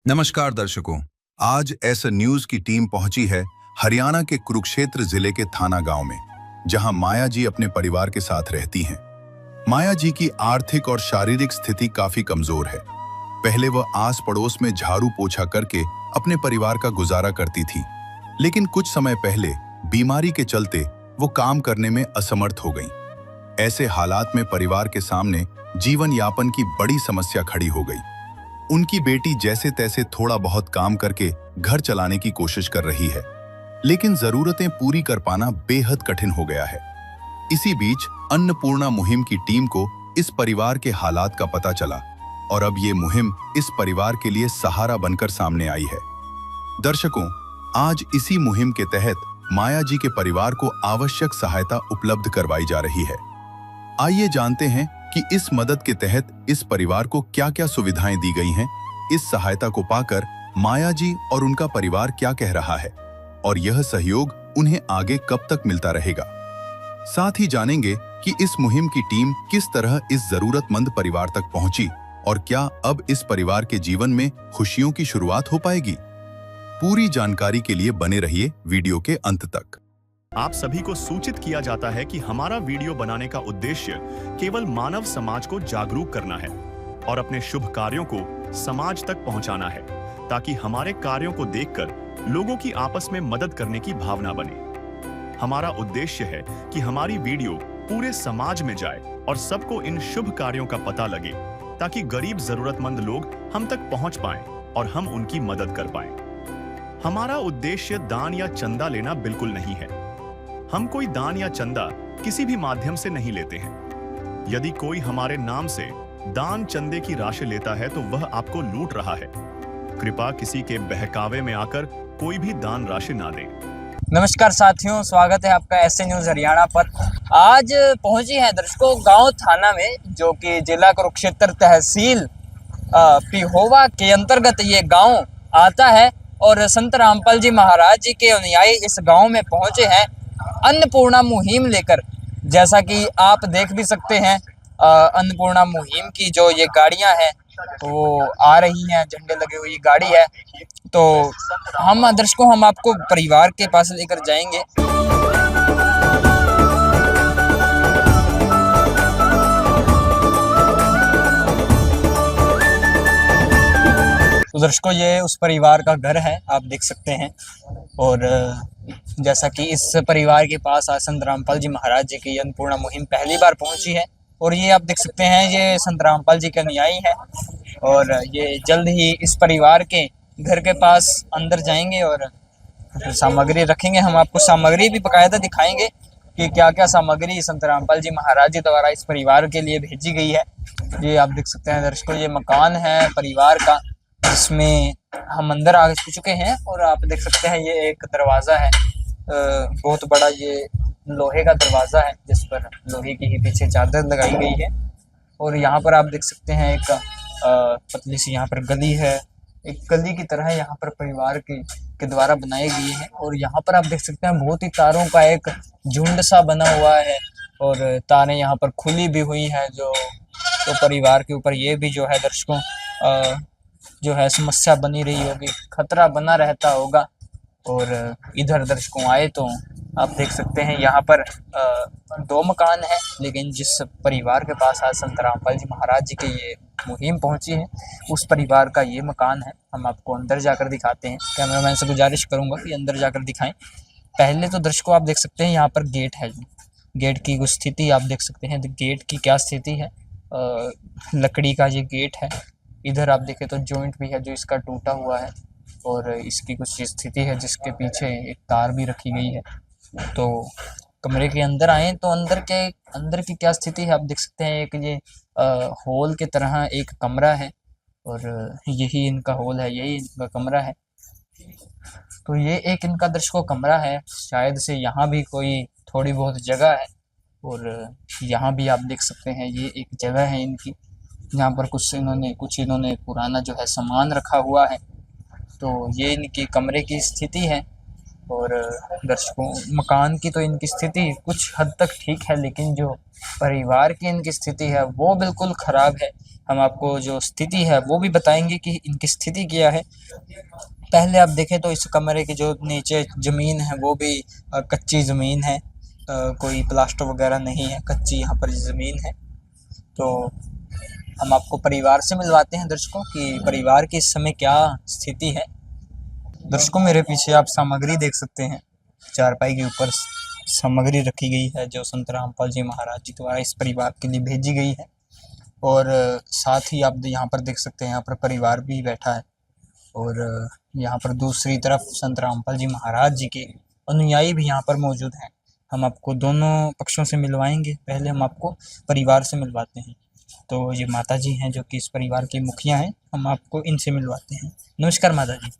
नमस्कार दर्शकों, आज ऐसा न्यूज की टीम पहुंची है हरियाणा के कुरुक्षेत्र जिले के थाना गांव में, जहां माया जी अपने परिवार के साथ रहती हैं। माया जी की आर्थिक और शारीरिक स्थिति काफी कमजोर है। पहले वह आस पड़ोस में झाड़ू पोछा करके अपने परिवार का गुजारा करती थी, लेकिन कुछ समय पहले बीमारी के चलते वो काम करने में असमर्थ हो गई। ऐसे हालात में परिवार के सामने जीवन यापन की बड़ी समस्या खड़ी हो गई। उनकी बेटी जैसे तैसे थोड़ा बहुत काम करके घर चलाने की कोशिश कर रही है, लेकिन जरूरतें पूरी कर पाना बेहद कठिन हो गया है। इसी बीच अन्नपूर्णा मुहिम की टीम को इस परिवार के हालात का पता चला और अब ये मुहिम इस परिवार के लिए सहारा बनकर सामने आई है। दर्शकों, आज इसी मुहिम के तहत माया जी के परिवार को आवश्यक सहायता उपलब्ध करवाई जा रही है। आइए जानते हैं कि इस मदद के तहत इस परिवार को क्या-क्या सुविधाएं दी गई हैं। इस सहायता को पाकर माया जी और उनका परिवार क्या कह रहा है और यह सहयोग उन्हें आगे कब तक मिलता रहेगा। साथ ही जानेंगे कि इस मुहिम की टीम किस तरह इस जरूरतमंद परिवार तक पहुंची और क्या अब इस परिवार के जीवन में खुशियों की शुरुआत हो पाएगी। पूरी जानकारी के लिए बने रहिए वीडियो के अंत तक। आप सभी को सूचित किया जाता है कि हमारा वीडियो बनाने का उद्देश्य केवल मानव समाज को जागरूक करना है और अपने शुभ कार्यों को समाज तक पहुंचाना है, ताकि हमारे कार्यों को देखकर लोगों की आपस में मदद करने की भावना बने। हमारा उद्देश्य है कि हमारी वीडियो पूरे समाज में जाए और सबको इन शुभ कार्यों का पता लगे, ताकि गरीब जरूरतमंद लोग हम तक पहुंच पाएं और हम उनकी मदद कर पाएं। हमारा उद्देश्य दान या चंदा लेना बिल्कुल नहीं है। हम कोई दान या चंदा किसी भी माध्यम से नहीं लेते हैं। यदि कोई हमारे नाम से दान चंदे की राशि लेता है तो वह आपको लूट रहा है। कृपया किसी के बहकावे में आकर कोई भी दान राशि ना दें। नमस्कार साथियों, स्वागत है आपका एसए न्यूज हरियाणा पर। आज पहुंची है दर्शकों गांव थाना में, जो कि जिला कुरुक्षेत्र तहसील पिहोवा के अंतर्गत ये गांव आता है। और संत रामपाल जी महाराज जी के अनुयायी इस गांव में पहुंचे हैं अन्नपूर्णा मुहिम लेकर। जैसा कि आप देख भी सकते हैं, अन्नपूर्णा मुहिम की जो ये गाड़ियां हैं वो आ रही हैं, झंडे लगे हुई गाड़ी है। तो हम दर्शकों हम आपको परिवार के पास लेकर जाएंगे। तो दर्शकों, ये उस परिवार का घर है, आप देख सकते हैं। और जैसा कि इस परिवार के पास आज संत रामपाल जी महाराज जी की अन्नपूर्णा मुहिम पहली बार पहुंची है। और ये आप देख सकते हैं, ये संत रामपाल जी के अनुयायी है और ये जल्द ही इस परिवार के घर के पास अंदर जाएंगे और सामग्री रखेंगे। हम आपको सामग्री भी बाकायदा दिखाएंगे कि क्या क्या सामग्री संत रामपाल जी महाराज जी द्वारा इस परिवार के लिए भेजी गई है। ये आप देख सकते हैं दर्शकों, ये मकान है परिवार का, जिसमें हम अंदर आ चुके हैं। और आप देख सकते हैं ये एक दरवाज़ा है, बहुत बड़ा ये लोहे का दरवाज़ा है, जिस पर लोहे की ही पीछे चादर लगाई गई है। और यहाँ पर आप देख सकते हैं एक पतली सी यहाँ पर गली है, एक गली की तरह यहाँ पर परिवार के द्वारा बनाई गई है। और यहाँ पर आप देख सकते हैं बहुत ही तारों का एक झुंड सा बना हुआ है और तारें यहाँ पर खुली भी हुई हैं, जो तो परिवार के ऊपर ये भी जो है दर्शकों जो है समस्या बनी रही होगी, खतरा बना रहता होगा। और इधर दर्शकों आए तो आप देख सकते हैं यहाँ पर दो मकान है, लेकिन जिस परिवार के पास आज संत रामपाल जी महाराज जी की ये मुहिम पहुंची है उस परिवार का ये मकान है। हम आपको अंदर जाकर दिखाते हैं। कैमरामैन से गुजारिश करूंगा कि अंदर जाकर दिखाएं। पहले तो दर्शकों आप देख सकते हैं यहाँ पर गेट है, गेट की कुछ स्थिति आप देख सकते हैं। गेट की क्या स्थिति है, लकड़ी का ये गेट है। इधर आप देखें तो जॉइंट भी है जो इसका टूटा हुआ है और इसकी कुछ स्थिति है जिसके पीछे एक तार भी रखी गई है। तो कमरे के अंदर आए तो अंदर की क्या स्थिति है आप देख सकते हैं। एक ये हॉल के तरह एक कमरा है और यही इनका हॉल है, यही इनका कमरा है। तो ये एक इनका दर्शकों कमरा है, शायद से यहाँ भी कोई थोड़ी बहुत जगह है। और यहाँ भी आप देख सकते हैं ये एक जगह है इनकी, यहाँ पर कुछ इन्होंने पुराना जो है सामान रखा हुआ है। तो ये इनके कमरे की स्थिति है। और दर्शकों मकान की तो इनकी स्थिति कुछ हद तक ठीक है, लेकिन जो परिवार की इनकी स्थिति है वो बिल्कुल ख़राब है। हम आपको जो स्थिति है वो भी बताएंगे कि इनकी स्थिति क्या है। पहले आप देखें तो इस कमरे की जो नीचे ज़मीन है वो भी कच्ची ज़मीन है, कोई प्लास्टर वगैरह नहीं है, कच्ची यहाँ पर ज़मीन है। तो हम आपको परिवार से मिलवाते हैं दर्शकों कि परिवार की इस समय क्या स्थिति है। दर्शकों मेरे पीछे आप सामग्री देख सकते हैं, चारपाई के ऊपर सामग्री रखी गई है जो संत रामपाल जी महाराज जी द्वारा इस परिवार के लिए भेजी गई है। और साथ ही आप यहाँ पर देख सकते हैं, यहाँ पर परिवार भी बैठा है और यहाँ पर दूसरी तरफ संत रामपाल जी महाराज जी के अनुयायी भी यहाँ पर मौजूद हैं। हम आपको दोनों पक्षों से मिलवाएंगे। पहले हम आपको परिवार से मिलवाते हैं। तो ये माता जी हैं जो कि इस परिवार की मुखिया हैं, हम आपको इनसे मिलवाते हैं। नमस्कार माता जी।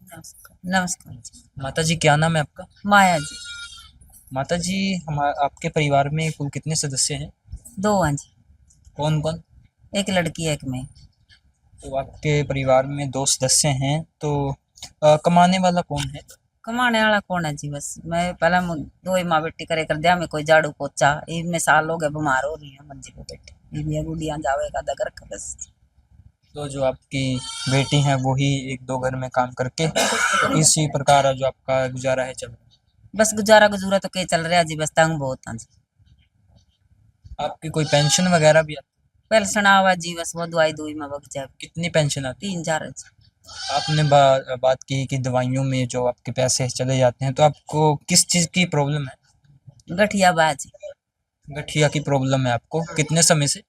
नमस्कार जी। माता जी क्या नाम है आपका? माया जी। माता जी हम आपके परिवार में कुल कितने सदस्य हैं? 2 हैं जी, कौन कौन? एक लड़की है एक मैं। तो आपके परिवार में 2 सदस्य हैं, तो कमाने वाला कौन है? कमाने वाला कौन है जी? बस मैं पहले 2 ही माँ बेटी करे कर दिया, मैं कोई झाड़ू पोछा इनमें साल हो गए बीमार हो रही है मंजी पे बैठे, ये भी गुड़िया जावे का दगर का बस। तो जो आपकी बेटी हैं वो ही 1-2 घर में काम करके इसी प्रकार जो आपका गुजारा है चल रहा है। बस गुजारा गुजूरा तो के चल रहा जी, बस तंग बहुत है जी। आपकी कोई पेंशन वगैरह भी आती पहले सुनावा जी, बस वो दवाई दुई में बग जाए। है? कितनी पेंशन आती 3-4 है जी। है? आपने बात की कि दवाइयों में जो आपके पैसे चले जाते हैं, तो आपको किस चीज़ की प्रॉब्लम है? गठिया बाजी। गठिया की प्रॉब्लम है आपको कितने समय से?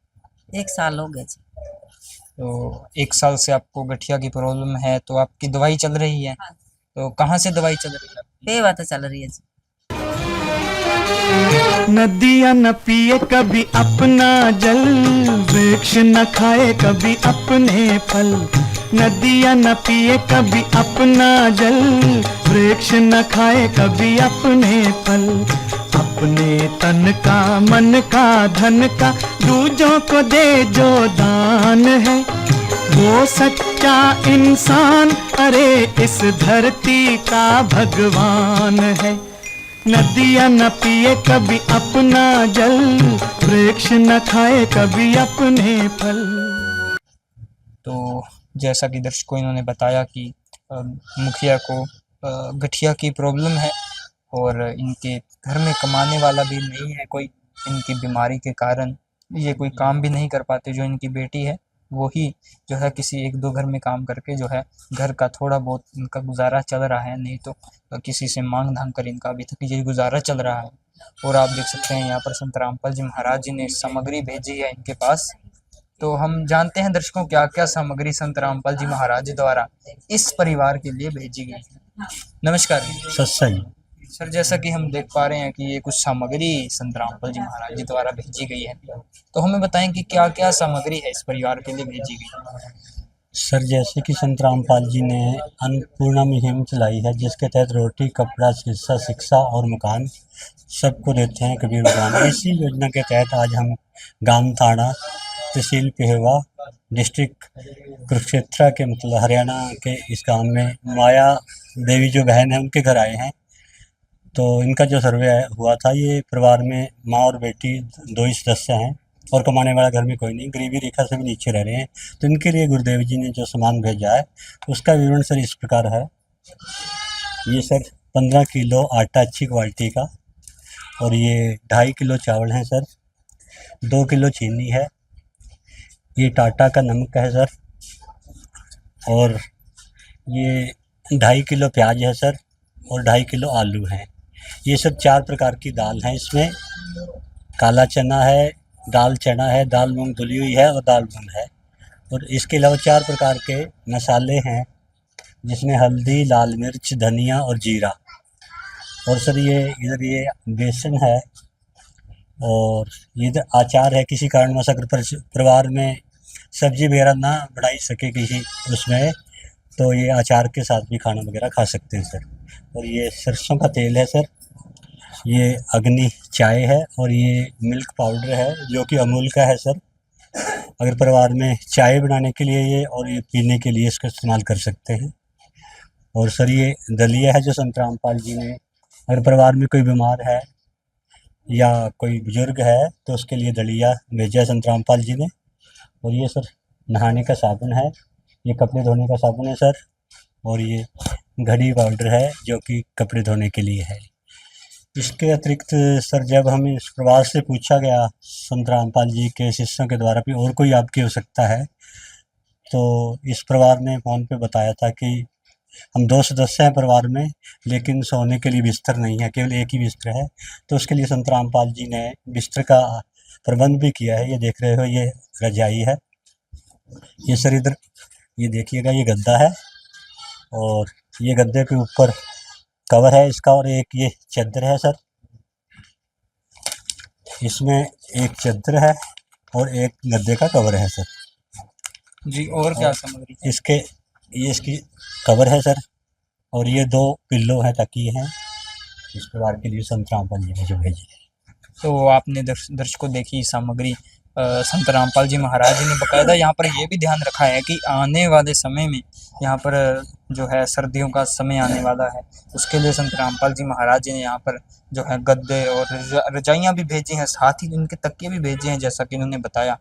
1 साल हो गए जी। तो 1 साल से आपको गठिया की प्रॉब्लम है, तो आपकी दवाई चल रही है? हाँ। तो कहाँ से दवाई चल रही है? बेवा तो चल रही है जी। नदियाँ न पिए कभी अपना जल, वृक्ष न खाए कभी अपने फल। नदियाँ न पिए कभी अपना जल, वृक्ष न खाए कभी अपने फल। अपने तन का मन का धन का दूजों को दे जो दान है, वो सच्चा इंसान अरे इस धरती का भगवान है। नदियाँ न पिए कभी अपना जल, वृक्ष न खाए कभी अपने फल। तो जैसा कि दर्शकों इन्होंने बताया कि मुखिया को गठिया की प्रॉब्लम है और इनके घर में कमाने वाला भी नहीं है कोई। इनकी बीमारी के कारण ये कोई काम भी नहीं कर पाते। जो इनकी बेटी है वो ही जो है किसी 1-2 घर में काम करके जो है घर का थोड़ा बहुत इनका गुजारा चल रहा है, नहीं तो किसी से मांग धांग कर इनका अभी तक ये गुजारा चल रहा है। और आप देख सकते हैं यहाँ पर संत रामपाल जी महाराज जी ने सामग्री भेजी है इनके पास। तो हम जानते हैं दर्शकों क्या क्या सामग्री संत रामपाल जी महाराज जी द्वारा इस परिवार के लिए भेजी गई है। नमस्कार सत्संग। सर, जैसा कि हम देख पा रहे हैं कि ये कुछ सामग्री संत रामपाल जी महाराज जी द्वारा भेजी गई है, तो हमें बताएं कि क्या क्या सामग्री है इस परिवार के लिए भेजी गई। सर, जैसे कि संत रामपाल जी ने अन्नपूर्णा मुहिम चलाई है, जिसके तहत रोटी, कपड़ा, चिकित्सा, शिक्षा और मकान सबको देते हैं कबीर भगवान। इसी योजना के तहत आज हम गांव थाना, तहसील पेहवा, डिस्ट्रिक्ट कुरुक्षेत्र के मतलब हरियाणा के इस गांव में माया देवी जो बहन है उनके घर आए हैं। तो इनका जो सर्वे हुआ था, ये परिवार में माँ और बेटी 2 ही सदस्य हैं और कमाने वाला घर में कोई नहीं, गरीबी रेखा से भी नीचे रह रहे हैं। तो इनके लिए गुरुदेव जी ने जो सामान भेजा है उसका विवरण सर इस प्रकार है। ये सर 15 किलो आटा अच्छी क्वालिटी का, और ये 2.5 किलो चावल हैं सर, 2 किलो चीनी है, ये टाटा का नमक है सर, और ये 2.5 किलो प्याज है सर, और 2.5 किलो आलू हैं। ये सब 4 प्रकार की दाल हैं। इसमें काला चना है, दाल चना है, दाल मूंग धुली हुई है और दाल मूंग है। और इसके अलावा 4 प्रकार के मसाले हैं, जिसमें हल्दी, लाल मिर्च, धनिया और जीरा। और सर ये इधर ये बेसन है, और ये इधर अचार है। किसी कारणवश अगर परिवार में सब्जी वगैरह ना बढ़ाई सके किसी उसमें, तो ये अचार के साथ भी खाना वगैरह खा सकते हैं सर। और ये सरसों का तेल है सर, ये अग्नि चाय है, और ये मिल्क पाउडर है जो कि अमूल का है सर। अगर परिवार में चाय बनाने के लिए ये और ये पीने के लिए इसका इस्तेमाल कर सकते हैं। और सर ये दलिया है जो संत रामपाल जी ने, अगर परिवार में कोई बीमार है या कोई बुजुर्ग है तो उसके लिए दलिया भेजा है संत रामपाल जी ने। और ये सर नहाने का साबुन है, ये कपड़े धोने का साबुन है सर, और ये घड़ी पाउडर है जो कि कपड़े धोने के लिए है। इसके अतिरिक्त सर जब हमें इस प्रवास से पूछा गया संत रामपाल जी के शिष्यों के द्वारा भी और कोई आपकी आवश्यकता है, तो इस परिवार ने फ़ोन पे बताया था कि हम 2 सदस्य हैं परिवार में, लेकिन सोने के लिए बिस्तर नहीं है, केवल एक ही बिस्तर है। तो उसके लिए संत रामपाल जी ने बिस्तर का प्रबंध भी किया है। ये देख रहे हो, ये रजाई है, ये सर इधर ये देखिएगा, ये गद्दा है और ये गद्दे के ऊपर कवर है इसका, और एक ये चादर है सर, इसमें एक चादर है और एक गद्दे का कवर है सर जी। और क्या सामग्री? इसके ये इसकी कवर है सर, और ये 2 पिल्लो हैं, तकिए हैं इस परिवार के लिए संत रामपाल जी ने जो भेजी है। तो आपने दर्शकों देखी सामग्री संत रामपाल जी महाराज जी ने बकायदा यहाँ पर ये भी ध्यान रखा है कि आने वाले समय में यहाँ पर जो है सर्दियों का समय आने वाला है, उसके लिए संत रामपाल जी महाराज जी ने यहाँ पर जो है गद्दे और रजाइयाँ भी भेजी हैं, साथ ही इनके तकिए भी भेजे हैं। जैसा कि इन्होंने बताया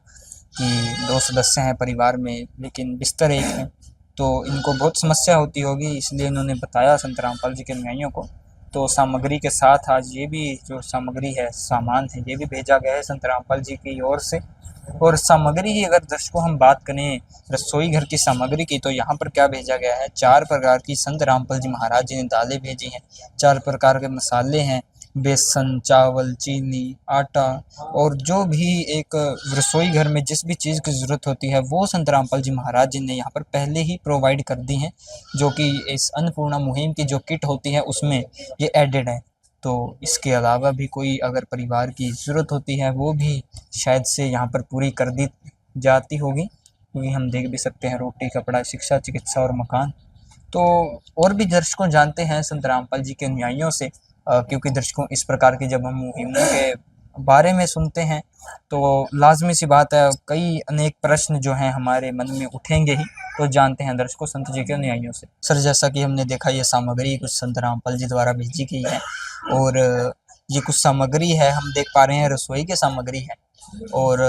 कि 2 सदस्य हैं परिवार में, लेकिन बिस्तर एक है, तो इनको बहुत समस्या होती होगी, इसलिए इन्होंने बताया संत रामपाल जी के अनुयायियों को। तो सामग्री के साथ आज ये भी जो सामग्री है, सामान है, ये भी भेजा गया है संत रामपाल जी की ओर से। और सामग्री की अगर दर्शकों हम बात करें रसोई घर की सामग्री की, तो यहाँ पर क्या भेजा गया है, 4 प्रकार की संत रामपाल जी महाराज जी ने दालें भेजी हैं, 4 प्रकार के मसाले हैं, बेसन, चावल, चीनी, आटा, और जो भी एक रसोई घर में जिस भी चीज़ की ज़रूरत होती है वो संत रामपाल जी महाराज जी ने यहाँ पर पहले ही प्रोवाइड कर दी हैं, जो कि इस अन्नपूर्णा मुहिम की जो किट होती है उसमें ये एडेड है। तो इसके अलावा भी कोई अगर परिवार की ज़रूरत होती है वो भी शायद से यहाँ पर पूरी कर दी जाती होगी, क्योंकि हम देख भी सकते हैं रोटी, कपड़ा, शिक्षा, चिकित्सा और मकान। तो और भी दर्शकों जानते हैं संत रामपाल जी के अनुयायियों से, क्योंकि दर्शकों इस प्रकार की जब हम मुहिमों के बारे में सुनते हैं तो लाजमी सी बात है कई अनेक प्रश्न जो हैं हमारे मन में उठेंगे ही। तो जानते हैं दर्शकों संत जी के अनुयायियों से। सर जैसा कि हमने देखा ये सामग्री कुछ संत रामपाल जी द्वारा भेजी गई है, और ये कुछ सामग्री है हम देख पा रहे हैं रसोई की सामग्री है, और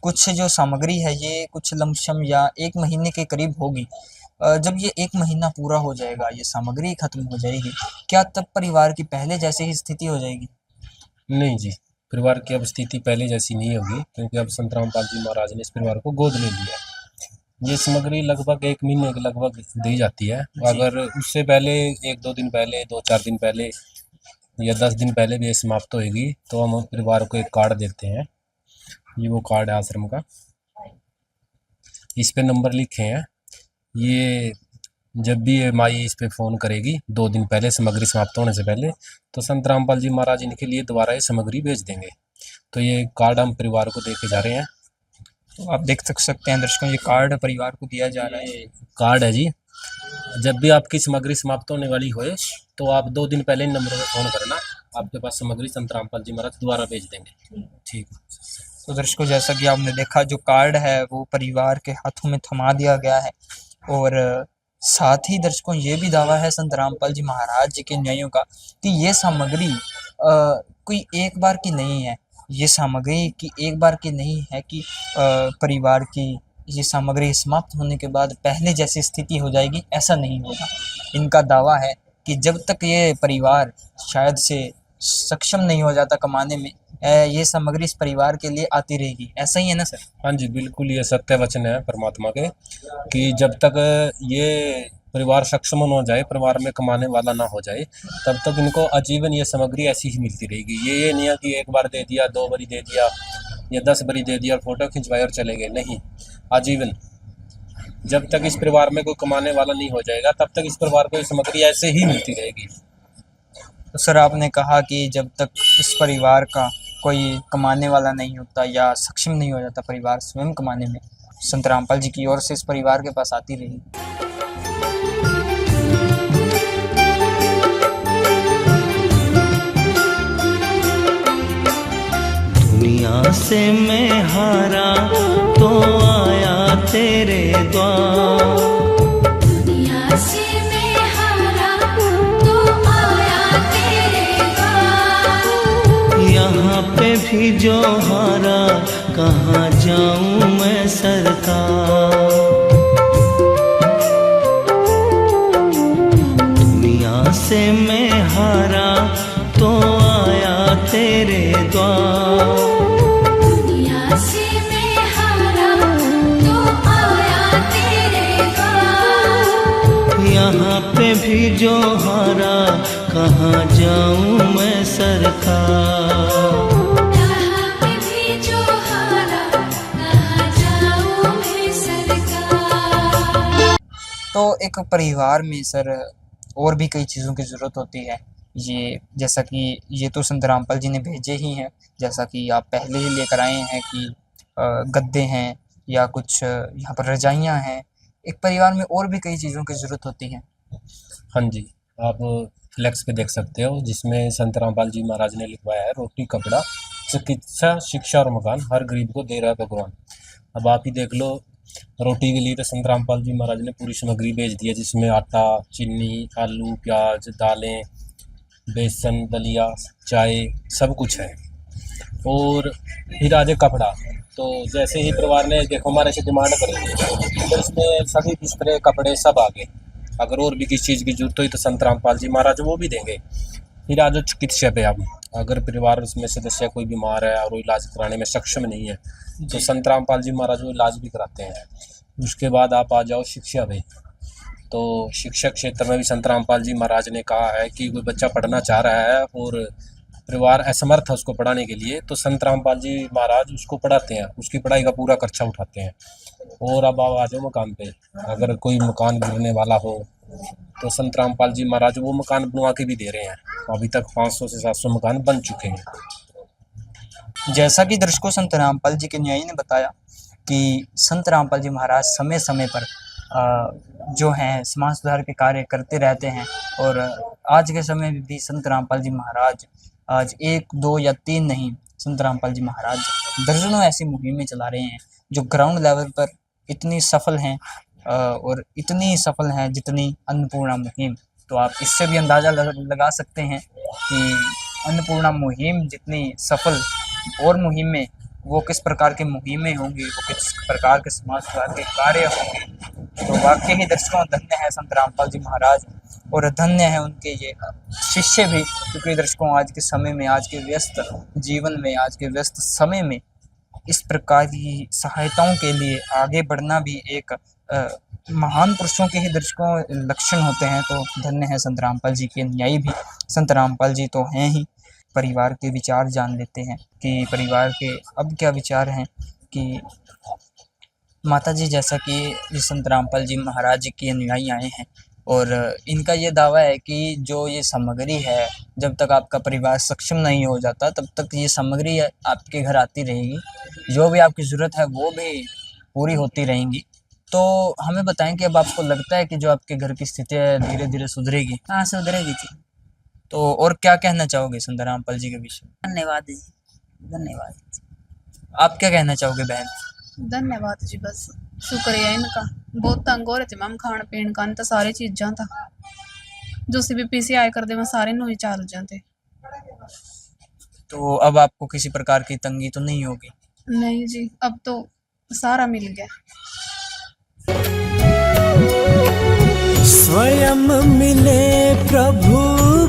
कुछ जो सामग्री है ये कुछ लमसम या 1 महीने के करीब होगी। जब ये 1 महीना पूरा हो जाएगा, ये सामग्री खत्म हो जाएगी, क्या तब परिवार की पहले जैसी ही स्थिति हो जाएगी? नहीं जी, परिवार की अब स्थिति पहले जैसी नहीं होगी, क्योंकि अब संत रामपाल जी महाराज ने इस परिवार को गोद ले लिया है। ये सामग्री लगभग 1 महीने के लगभग दी जाती है। अगर उससे पहले 1-2 दिन पहले, 2-4 दिन पहले या 10 दिन पहले भी ये समाप्त होएगी तो हम परिवार को एक कार्ड देते हैं। ये वो कार्ड है आश्रम का, इस पे नंबर लिखे हैं। ये जब भी ये माई इस पे फ़ोन करेगी 2 दिन पहले, सामग्री समाप्त होने से पहले, तो संत रामपाल जी महाराज इनके लिए दोबारा ये सामग्री भेज देंगे। तो ये कार्ड हम परिवार को दे के जा रहे हैं। तो आप देख सकते हैं दर्शकों, ये कार्ड परिवार को दिया जा रहा है। कार्ड है जी, जब भी आपकी सामग्री समाप्त होने वाली होए तो आप 2 दिन पहले इन नंबरों पर फ़ोन करना, आपके पास सामग्री संत रामपाल जी महाराज दोबारा भेज देंगे। ठीक। तो दर्शकों जैसा कि आपने देखा जो कार्ड है वो परिवार के हाथों में थमा दिया गया है, और साथ ही दर्शकों ये भी दावा है संत रामपाल जी महाराज जी के न्यायों का कि ये सामग्री कोई एक बार की नहीं है, ये सामग्री की एक बार की नहीं है कि परिवार की ये सामग्री समाप्त होने के बाद पहले जैसी स्थिति हो जाएगी, ऐसा नहीं होगा। इनका दावा है कि जब तक ये परिवार शायद से सक्षम नहीं हो जाता कमाने में, ये सामग्री इस परिवार के लिए आती रहेगी। ऐसा ही है ना सर? हाँ जी, बिल्कुल, ये सत्य वचन है परमात्मा के कि जब तक ये परिवार सक्षम हो जाए, परिवार में कमाने वाला ना हो जाए, तब तक इनको आजीवन ये सामग्री ऐसी ही मिलती रहेगी। ये नहीं है कि 1 बार दे दिया, 2 बारी दे दिया या 10 बारी दे दिया और फोटो खिंचवाए और चले गए। नहीं, आजीवन जब तक इस परिवार में कोई कमाने वाला नहीं हो जाएगा तब तक इस परिवार को ये सामग्री ऐसे ही मिलती रहेगी। तो सर आपने कहा कि जब तक इस परिवार का कोई कमाने वाला नहीं होता या सक्षम नहीं हो जाता परिवार स्वयं कमाने में, संत रामपाल जी की ओर से इस परिवार के पास आती रही। दुनिया से मैं हारा तो आया तेरे द्वार, दुनिया से मैं हारा तो आया तेरे द्वार। यहाँ पे भी जो हारा कहाँ जाऊं मैं सरकार। दुनिया से मैं हारा तो आया तेरे द्वार। दुनिया से मैं हारा तो आया तेरे द्वार। यहाँ पे भी जो हारा कहाँ जाऊं मैं सरकार। यहाँ पे भी जो हारा कहाँ जाऊं मैं सरकार। तो एक परिवार में सर और भी कई चीज़ों की ज़रूरत होती है। ये जैसा कि ये तो संत रामपाल जी ने भेजे ही हैं, जैसा कि आप पहले ही लेकर आए हैं कि गद्दे हैं या कुछ यहाँ पर रजाइयाँ हैं। एक परिवार में और भी कई चीज़ों की ज़रूरत होती है। हाँ जी, आप फ्लैक्स पे देख सकते हो जिसमें संत रामपाल जी महाराज ने लिखवाया है, रोटी कपड़ा चिकित्सा शिक्षा और मकान हर गरीब को दे रहा है भगवान। अब आप ही देख लो, रोटी के लिए तो संत रामपाल जी महाराज ने पूरी सामग्री भेज दी है, जिसमें आटा, चीनी, आलू, प्याज, दालें, बेसन, दलिया, चाय सब कुछ है। और फिर आज कपड़ा, तो जैसे ही परिवार ने देखो हमारे से डिमांड करी तो इसमें सभी बिस्तरे कपड़े सब आ गए। अगर और भी किसी चीज़ की जरूरत हुई तो संत रामपाल जी महाराज वो भी देंगे। फिर आज चिकित्सा पे, अब अगर परिवार उसमें सदस्य कोई बीमार है और वो इलाज कराने में सक्षम नहीं है तो संत रामपाल जी महाराज वो इलाज भी कराते हैं। उसके बाद आप आ जाओ शिक्षा पे, तो शिक्षा क्षेत्र में भी संत रामपाल जी महाराज ने कहा है कि कोई बच्चा पढ़ना चाह रहा है और परिवार असमर्थ है उसको पढ़ाने के लिए, तो संत रामपाल जी महाराज उसको पढ़ाते हैं, उसकी पढ़ाई का पूरा खर्चा उठाते हैं। और अब आप आ जाओ मकान पे, अगर कोई मकान गिरने वाला हो तो संत रामपाल जी महाराज वो मकान बनवा के भी दे रहे हैं। अभी तक 500 से 700 मकान बन चुके हैं। जैसा कि दर्शकों संत रामपाल जी के न्यायी ने बताया कि संत रामपाल जी महाराज समय समय पर जो हैं समाज सुधार के कार्य करते रहते हैं। और आज के समय में भी संत रामपाल जी महाराज आज 1, 2 या 3 नहीं, संत रामपाल जी महाराज दर्जनों ऐसी मुहिमें चला रहे हैं जो ग्राउंड लेवल पर इतनी सफल हैं और इतनी सफल हैं जितनी अन्नपूर्णा मुहिम। तो आप इससे भी अंदाज़ा लगा सकते हैं कि अन्नपूर्णा मुहिम जितनी सफल और मुहिमें वो किस प्रकार की मुहिमें होंगी, वो किस प्रकार के समाज सुधार के कार्य होंगे। तो वाकई ही दर्शकों धन्य है संत रामपाल जी महाराज और धन्य है उनके ये शिष्य भी, क्योंकि दर्शकों आज के समय में, आज के व्यस्त जीवन में, आज के व्यस्त समय में इस प्रकार की सहायताओं के लिए आगे बढ़ना भी एक महान पुरुषों के ही दर्शकों लक्षण होते हैं। तो धन्य है संत रामपाल जी के न्यायी भी। संत रामपाल जी तो हैं ही, परिवार के विचार जान लेते हैं कि परिवार के अब क्या विचार हैं। कि माता जी, जैसा कि संत रामपाल जी महाराज जी के अनुयायी आए हैं और इनका ये दावा है कि जो ये सामग्री है, जब तक आपका परिवार सक्षम नहीं हो जाता तब तक ये सामग्री आपके घर आती रहेगी, जो भी आपकी ज़रूरत है वो भी पूरी होती रहेंगी। तो हमें बताएं कि अब आपको लगता है कि जो आपके घर की स्थिति है धीरे धीरे सुधरेगी? हाँ सुधरेगी जी। तो और क्या कहना चाहोगे संत रामपाल जी के विषय में? धन्यवाद जी, धन्यवाद। आप क्या कहना चाहोगे बहन? धन्यवाद जी, बस शुक्रिया इनका। बहुत तंग हो रहे थे मैम, खान पीन का तो सारी चीज़ां था जो CBPC आए कर दे मैं सारे नू ही चाल जाते। तो अब आपको किसी प्रकार की तंगी तो नहीं होगी? नहीं जी, अब तो सारा मिल गया। स्वयं मिले प्रभु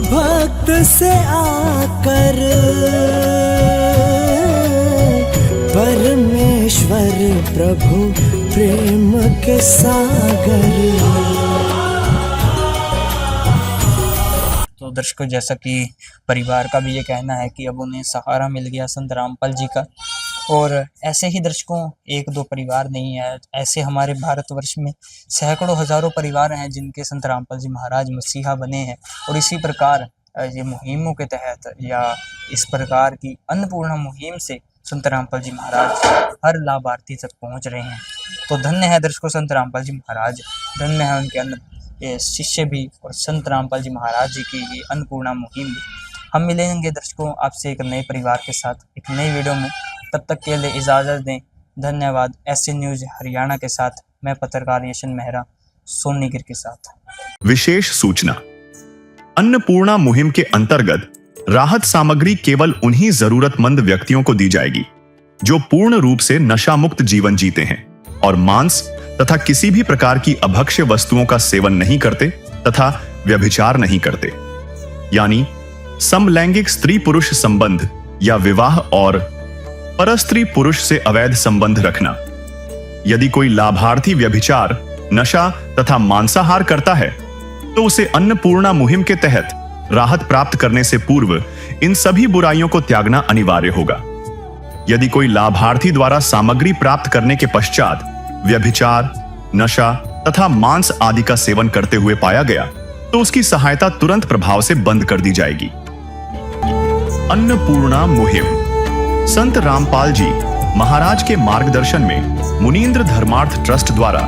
भक्त से आकर, परमेश्वर प्रभु प्रेम के सागर। तो दर्शकों, जैसा कि परिवार का भी ये कहना है कि अब उन्हें सहारा मिल गया संत रामपाल जी का। और ऐसे ही दर्शकों 1-2 परिवार नहीं है, ऐसे हमारे भारतवर्ष में सैकड़ों हजारों परिवार हैं जिनके संत रामपाल जी महाराज मसीहा बने हैं। और इसी प्रकार ये मुहिमों के तहत या इस प्रकार की अन्नपूर्णा मुहिम से संत रामपाल जी महाराज हर लाभार्थी तक पहुंच रहे हैं। तो धन्य है दर्शकों संत रामपाल जी महाराज, धन्य है उनके शिष्य भी और संत रामपाल जी महाराज जी की ये अन्नपूर्णा मुहिम भी। हम मिलेंगे दर्शकों आपसे एक नए परिवार के साथ एक नई वीडियो में, तब तक के लिए इजाज़त दें। धन्यवाद। SC न्यूज़ हरियाणा के साथ मैं पत्रकार यशन मेहरा सोनीगिर के साथ। विशेष सूचना, अन्नपूर्णा मुहिम के अंतर्गत राहत सामग्री केवल उन्हीं जरूरतमंद व्यक्तियों को दी जाएगी जो पूर्ण रूप से नशा मुक्त जीवन जीते हैं और मांस तथा किसी भी प्रकार की अभक्ष्य वस्तुओं का सेवन नहीं करते तथा व्यभिचार नहीं करते, यानी समलैंगिक स्त्री पुरुष संबंध या विवाह और परस्त्री पुरुष से अवैध संबंध रखना। यदि कोई लाभार्थी व्यभिचार, नशा तथा मांसाहार करता है तो उसे अन्नपूर्णा मुहिम के तहत राहत प्राप्त करने से पूर्व इन सभी बुराइयों को त्यागना अनिवार्य होगा। यदि कोई लाभार्थी द्वारा सामग्री प्राप्त करने के पश्चात व्यभिचार, नशा तथा मांस आदि का सेवन करते हुए पाया गया तो उसकी सहायता तुरंत प्रभाव से बंद कर दी जाएगी। अन्नपूर्णा मुहिम। संत रामपाल जी महाराज के मार्गदर्शन में मुनींद्र धर्मार्थ ट्रस्ट द्वारा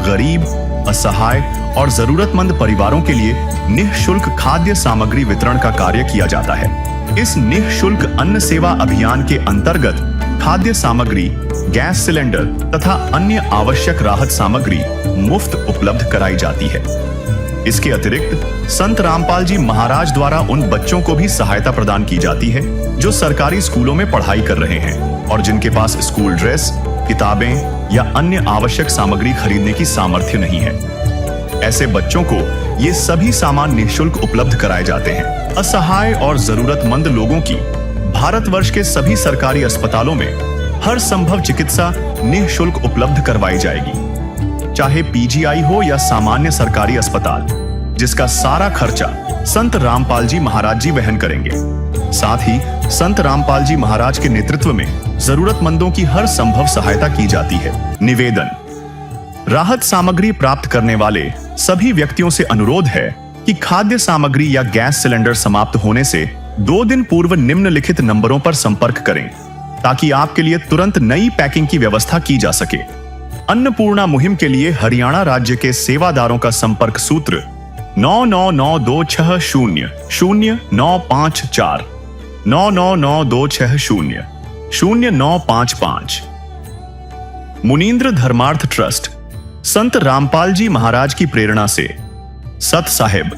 गरीब, असहाय और जरूरतमंद परिवारों के लिए निःशुल्क खाद्य सामग्री वितरण का कार्य किया जाता है। इस निःशुल्क अन्न सेवा अभियान के अंतर्गत खाद्य सामग्री, गैस सिलेंडर तथा अन्य आवश्यक राहत सामग्री मुफ्त उपलब्ध कराई जाती है। इसके अतिरिक्त संत रामपाल जी महाराज द्वारा उन बच्चों को भी सहायता प्रदान की जाती है जो सरकारी स्कूलों में पढ़ाई कर रहे हैं और जिनके पास स्कूल ड्रेस, किताबें या अन्य आवश्यक सामग्री खरीदने की सामर्थ्य नहीं है। ऐसे बच्चों को ये सभी सामान निःशुल्क उपलब्ध कराए जाते हैं। असहाय और जरूरतमंद लोगों की भारतवर्ष के सभी सरकारी अस्पतालों में हर संभव चिकित्सा निःशुल्क उपलब्ध करवाई जाएगी, चाहे पीजीआई हो या सामान्य सरकारी अस्पताल, जिसका सारा खर्चा संत रामपाल जी महाराज जी वहन करेंगे। साथ ही संत रामपाल जी महाराज के नेतृत्व में जरूरतमंदों की हर संभव सहायता की जाती है। निवेदन। राहत सामग्री प्राप्त करने वाले सभी व्यक्तियों से अनुरोध है कि खाद्य सामग्री या गैस सिलेंडर समाप्त होने से 2 दिन पूर्व निम्नलिखित नंबरों पर संपर्क करें ताकि आपके लिए तुरंत नई पैकिंग की व्यवस्था की जा सके। अन्नपूर्णा मुहिम के लिए हरियाणा राज्य के सेवादारों का संपर्क सूत्र 9992600954 9992600955। मुनींद्र धर्मार्थ ट्रस्ट संत रामपाल जी महाराज की प्रेरणा से सत साहिब